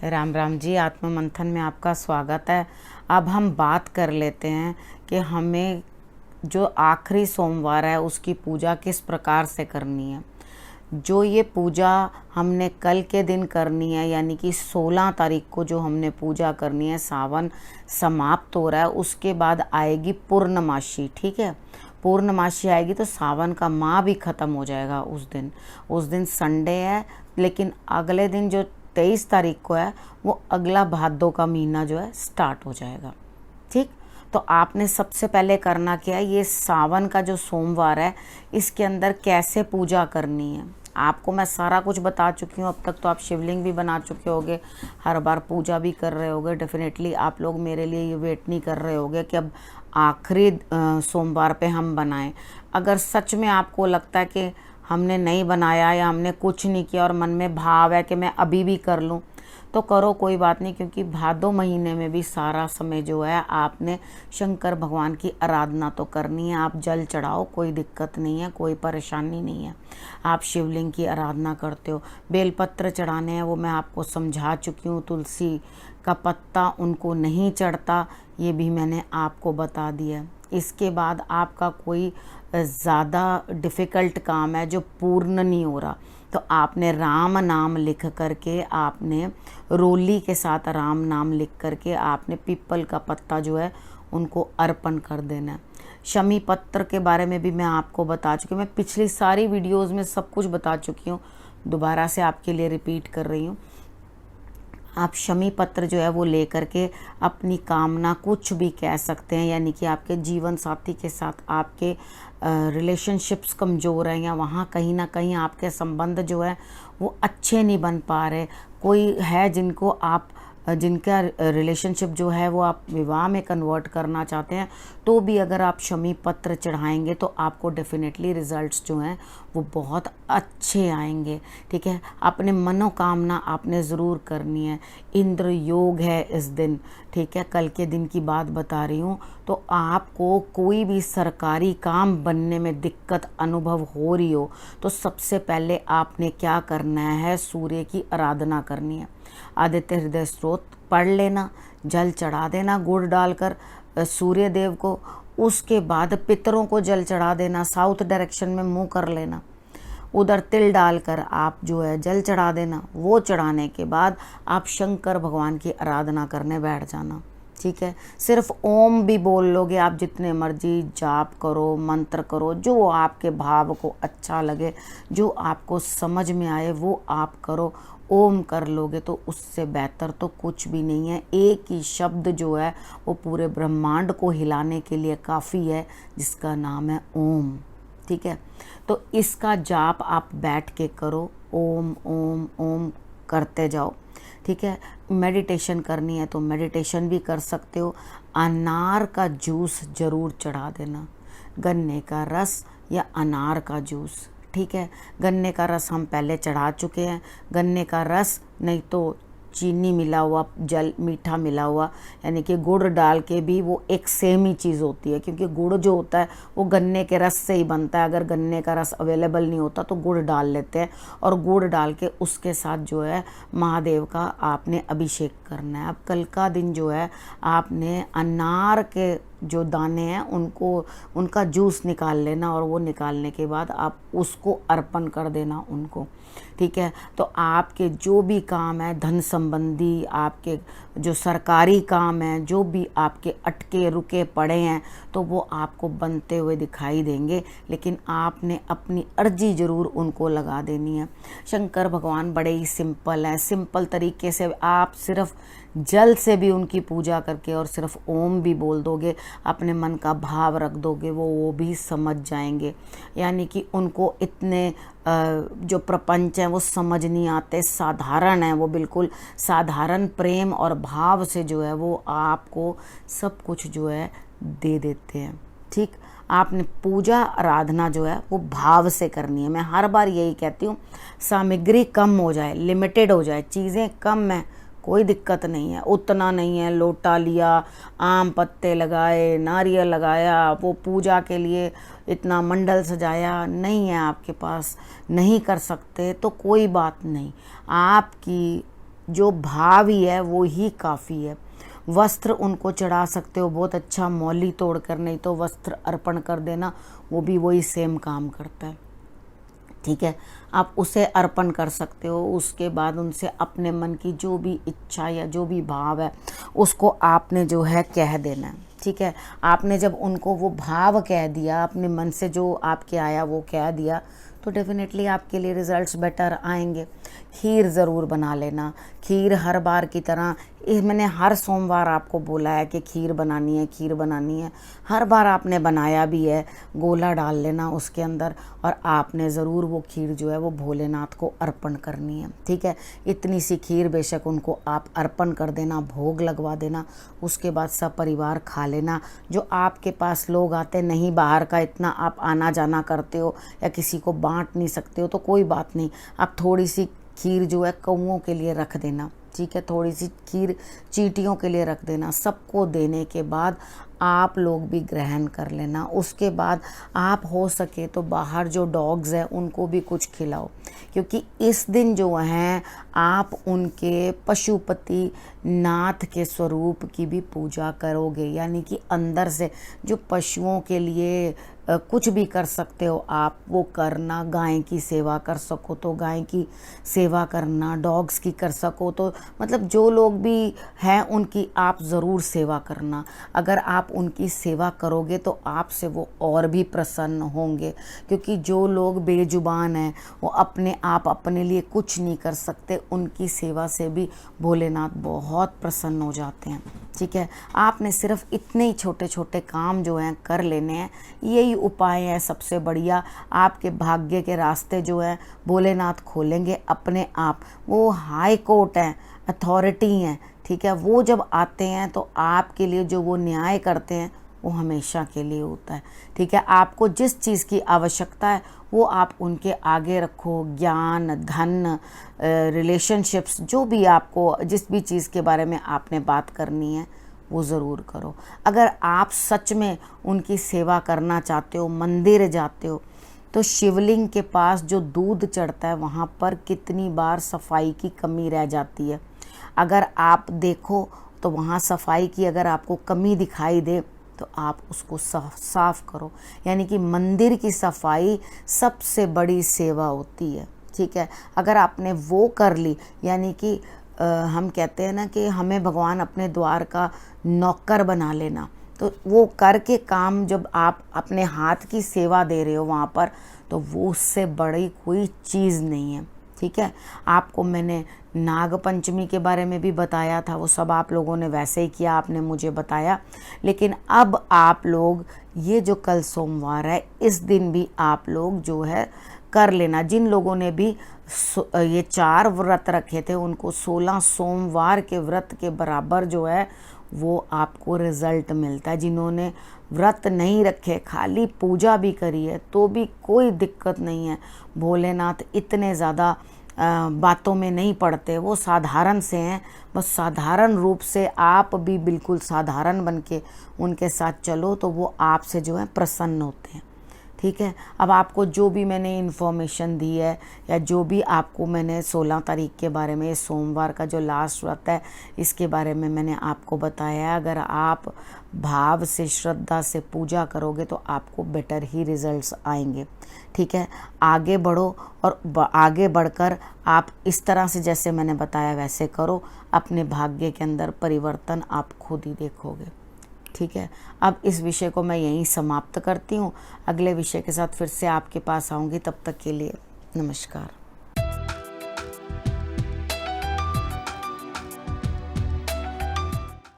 राम राम जी। आत्म मंथन में आपका स्वागत है। अब हम बात कर लेते हैं कि हमें जो आखिरी सोमवार है उसकी पूजा किस प्रकार से करनी है। जो ये पूजा हमने कल के दिन करनी है, यानी कि 16 तारीख को जो हमने पूजा करनी है, सावन समाप्त हो रहा है, उसके बाद आएगी पूर्णमासी। ठीक है, पूर्णमासी आएगी तो सावन का माह भी ख़त्म हो जाएगा उस दिन संडे है। लेकिन अगले दिन जो 23 तारीख को है वो अगला भादों का महीना जो है स्टार्ट हो जाएगा। ठीक, तो आपने सबसे पहले करना क्या है, ये सावन का जो सोमवार है इसके अंदर कैसे पूजा करनी है आपको मैं सारा कुछ बता चुकी हूँ। अब तक तो आप शिवलिंग भी बना चुके होगे, हर बार पूजा भी कर रहे होगे। डेफिनेटली आप लोग मेरे लिए ये वेट नहीं कर रहे होगे कि अब आखिरी सोमवार पे हम बनाएं। अगर सच में आपको लगता है कि हमने नहीं बनाया या हमने कुछ नहीं किया और मन में भाव है कि मैं अभी भी कर लूँ, तो करो, कोई बात नहीं। क्योंकि भादों महीने में भी सारा समय जो है आपने शंकर भगवान की आराधना तो करनी है। आप जल चढ़ाओ, कोई दिक्कत नहीं है, कोई परेशानी नहीं है। आप शिवलिंग की आराधना करते हो, बेलपत्र चढ़ाने हैं वो मैं आपको समझा चुकी हूँ। तुलसी का पत्ता उनको नहीं चढ़ता, ये भी मैंने आपको बता दिया। इसके बाद आपका कोई ज़्यादा डिफ़िकल्ट काम है जो पूर्ण नहीं हो रहा, तो आपने राम नाम लिख करके, आपने रोली के साथ राम नाम लिख करके आपने पीपल का पत्ता जो है उनको अर्पण कर देना है। शमी पत्र के बारे में भी मैं आपको बता चुकी हूँ, मैं पिछली सारी वीडियोस में सब कुछ बता चुकी हूँ, दोबारा से आपके लिए रिपीट कर रही हूँ। आप शमी पत्र जो है वो ले करके अपनी कामना कुछ भी कह सकते हैं, यानी कि आपके जीवन साथी के साथ आपके रिलेशनशिप्स कमज़ोर हैं या वहाँ कहीं ना कहीं आपके संबंध जो है वो अच्छे नहीं बन पा रहे, कोई है जिनका रिलेशनशिप जो है वो आप विवाह में कन्वर्ट करना चाहते हैं, तो भी अगर आप शमी पत्र चढ़ाएंगे तो आपको डेफिनेटली रिज़ल्ट्स जो हैं वो बहुत अच्छे आएंगे। ठीक है, अपने मनोकामना आपने ज़रूर करनी है। इंद्र योग है इस दिन, ठीक है, कल के दिन की बात बता रही हूँ। तो आपको कोई भी सरकारी काम बनने में दिक्कत अनुभव हो रही हो तो सबसे पहले आपने क्या करना है, सूर्य की आराधना करनी है। आदित्य हृदय स्तोत्र पढ़ लेना, जल चढ़ा देना गुड़ डालकर सूर्य देव को। उसके बाद पितरों को जल चढ़ा देना, साउथ डायरेक्शन में मुंह कर लेना, उधर तिल डालकर आप जो है जल चढ़ा देना। वो चढ़ाने के बाद आप शंकर भगवान की आराधना करने बैठ जाना। ठीक है, सिर्फ ओम भी बोल लोगे आप, जितने मर्जी जाप करो, मंत्र करो, जो आपके भाव को अच्छा लगे, जो आपको समझ में आए वो आप करो। ओम कर लोगे तो उससे बेहतर तो कुछ भी नहीं है। एक ही शब्द जो है वो पूरे ब्रह्मांड को हिलाने के लिए काफ़ी है, जिसका नाम है ओम। ठीक है, तो इसका जाप आप बैठ के करो, ओम ओम ओम करते जाओ। ठीक है, मेडिटेशन करनी है तो मेडिटेशन भी कर सकते हो। अनार का जूस ज़रूर चढ़ा देना, गन्ने का रस या अनार का जूस। ठीक है, गन्ने का रस हम पहले चढ़ा चुके हैं, गन्ने का रस नहीं तो चीनी मिला हुआ, जल मीठा मिला हुआ, यानी कि गुड़ डाल के भी वो एक सेम ही चीज़ होती है। क्योंकि गुड़ जो होता है वो गन्ने के रस से ही बनता है। अगर गन्ने का रस अवेलेबल नहीं होता तो गुड़ डाल लेते हैं, और गुड़ डाल के उसके साथ जो है महादेव का आपने अभिषेक करना है। अब कल का दिन जो है आपने अनार के जो दाने हैं उनका जूस निकाल लेना, और वो निकालने के बाद आप उसको अर्पण कर देना उनको। ठीक है, तो आपके जो भी काम है धन संबंधी, आपके जो सरकारी काम है, जो भी आपके अटके रुके पड़े हैं, तो वो आपको बनते हुए दिखाई देंगे। लेकिन आपने अपनी अर्जी ज़रूर उनको लगा देनी है। शंकर भगवान बड़े ही सिंपल हैं, सिंपल तरीके से आप सिर्फ जल से भी उनकी पूजा करके और सिर्फ ओम भी बोल दोगे, अपने मन का भाव रख दोगे, वो भी समझ जाएंगे। यानी कि उनको इतने जो प्रपंच हैं वो समझ नहीं आते, साधारण हैं, वो बिल्कुल साधारण प्रेम और भाव से जो है वो आपको सब कुछ जो है दे देते हैं। ठीक, आपने पूजा आराधना जो है वो भाव से करनी है। मैं हर बार यही कहती हूँ, सामग्री कम हो जाए, लिमिटेड हो जाए, चीज़ें कम हैं, कोई दिक्कत नहीं है, उतना नहीं है। लोटा लिया, आम पत्ते लगाए, नारियल लगाया, वो पूजा के लिए इतना मंडल सजाया, नहीं है आपके पास, नहीं कर सकते तो कोई बात नहीं। आपकी जो भाव ही है वो ही काफ़ी है। वस्त्र उनको चढ़ा सकते हो, बहुत अच्छा मौली तोड़ कर, नहीं तो वस्त्र अर्पण कर देना, वो भी वही सेम काम करता है। ठीक है, आप उसे अर्पण कर सकते हो। उसके बाद उनसे अपने मन की जो भी इच्छा या जो भी भाव है उसको आपने जो है कह देना है। ठीक है, आपने जब उनको वो भाव कह दिया, अपने मन से जो आपके आया वो कह दिया, तो डेफिनेटली आपके लिए रिजल्ट्स बेटर आएंगे। खीर ज़रूर बना लेना। खीर हर बार की तरह, मैंने हर सोमवार आपको बोला है कि खीर बनानी है, खीर बनानी है। हर बार आपने बनाया भी है। गोला डाल लेना उसके अंदर, और आपने ज़रूर वो खीर जो है वो भोलेनाथ को अर्पण करनी है। ठीक है, इतनी सी खीर बेशक उनको आप अर्पण कर देना, भोग लगवा देना, उसके बाद सब परिवार खा लेना। जो आपके पास लोग आते नहीं, बाहर का इतना आप आना जाना करते हो या किसी को बांट नहीं सकते हो, तो कोई बात नहीं, आप थोड़ी सी खीर जो है कौओं के लिए रख देना। ठीक है, थोड़ी सी खीर चींटियों के लिए रख देना। सबको देने के बाद आप लोग भी ग्रहण कर लेना। उसके बाद आप हो सके तो बाहर जो डॉग्स हैं उनको भी कुछ खिलाओ, क्योंकि इस दिन जो हैं आप उनके पशुपति नाथ के स्वरूप की भी पूजा करोगे। यानी कि अंदर से जो पशुओं के लिए कुछ भी कर सकते हो आप वो करना। गाय की सेवा कर सको तो गाय की सेवा करना, डॉग्स की कर सको तो, मतलब जो लोग भी हैं उनकी आप ज़रूर सेवा करना। अगर आप उनकी सेवा करोगे तो आपसे वो और भी प्रसन्न होंगे, क्योंकि जो लोग बेजुबान हैं वो अपने आप अपने लिए कुछ नहीं कर सकते, उनकी सेवा से भी भोलेनाथ बहुत प्रसन्न हो जाते हैं। ठीक है, आपने सिर्फ इतने ही छोटे छोटे काम जो हैं कर लेने हैं। यही उपाय है सबसे बढ़िया। आपके भाग्य के रास्ते जो हैं भोलेनाथ खोलेंगे अपने आप। वो हाई कोर्ट हैं, अथॉरिटी हैं। ठीक है, वो जब आते हैं तो आपके लिए जो वो न्याय करते हैं वो हमेशा के लिए होता है। ठीक है, आपको जिस चीज़ की आवश्यकता है वो आप उनके आगे रखो। ज्ञान, धन, रिलेशनशिप्स, जो भी आपको जिस भी चीज़ के बारे में आपने बात करनी है वो ज़रूर करो। अगर आप सच में उनकी सेवा करना चाहते हो, मंदिर जाते हो, तो शिवलिंग के पास जो दूध चढ़ता है वहाँ पर कितनी बार सफाई की कमी रह जाती है। अगर आप देखो तो वहाँ सफाई की अगर आपको कमी दिखाई दे तो आप उसको साफ करो। यानी कि मंदिर की सफाई सबसे बड़ी सेवा होती है। ठीक है, अगर आपने वो कर ली, यानी कि हम कहते हैं ना कि हमें भगवान अपने द्वार का नौकर बना लेना, तो वो करके काम जब आप अपने हाथ की सेवा दे रहे हो वहाँ पर, तो वो उससे बड़ी कोई चीज़ नहीं है। ठीक है, आपको मैंने नाग पंचमी के बारे में भी बताया था, वो सब आप लोगों ने वैसे ही किया, आपने मुझे बताया। लेकिन अब आप लोग ये जो कल सोमवार है इस दिन भी आप लोग जो है कर लेना। जिन लोगों ने भी ये 4 व्रत रखे थे उनको 16 सोमवार के व्रत के बराबर जो है वो आपको रिज़ल्ट मिलता है। जिन्होंने व्रत नहीं रखे, खाली पूजा भी करी है, तो भी कोई दिक्कत नहीं है। भोलेनाथ इतने ज़्यादा बातों में नहीं पड़ते, वो साधारण से हैं। बस साधारण रूप से आप भी बिल्कुल साधारण बन के उनके साथ चलो तो वो आपसे जो है प्रसन्न होते हैं। ठीक है, अब आपको जो भी मैंने इन्फॉर्मेशन दी है या जो भी आपको मैंने 16 तारीख के बारे में, सोमवार का जो लास्ट व्रत है इसके बारे में मैंने आपको बताया है, अगर आप भाव से, श्रद्धा से पूजा करोगे तो आपको बेटर ही रिजल्ट्स आएंगे। ठीक है, आगे बढ़ो और आगे बढ़कर आप इस तरह से जैसे मैंने बताया वैसे करो, अपने भाग्य के अंदर परिवर्तन आप खुद ही देखोगे। ठीक है, अब इस विषय को मैं यहीं समाप्त करती हूँ। अगले विषय के साथ फिर से आपके पास आऊँगी, तब तक के लिए नमस्कार।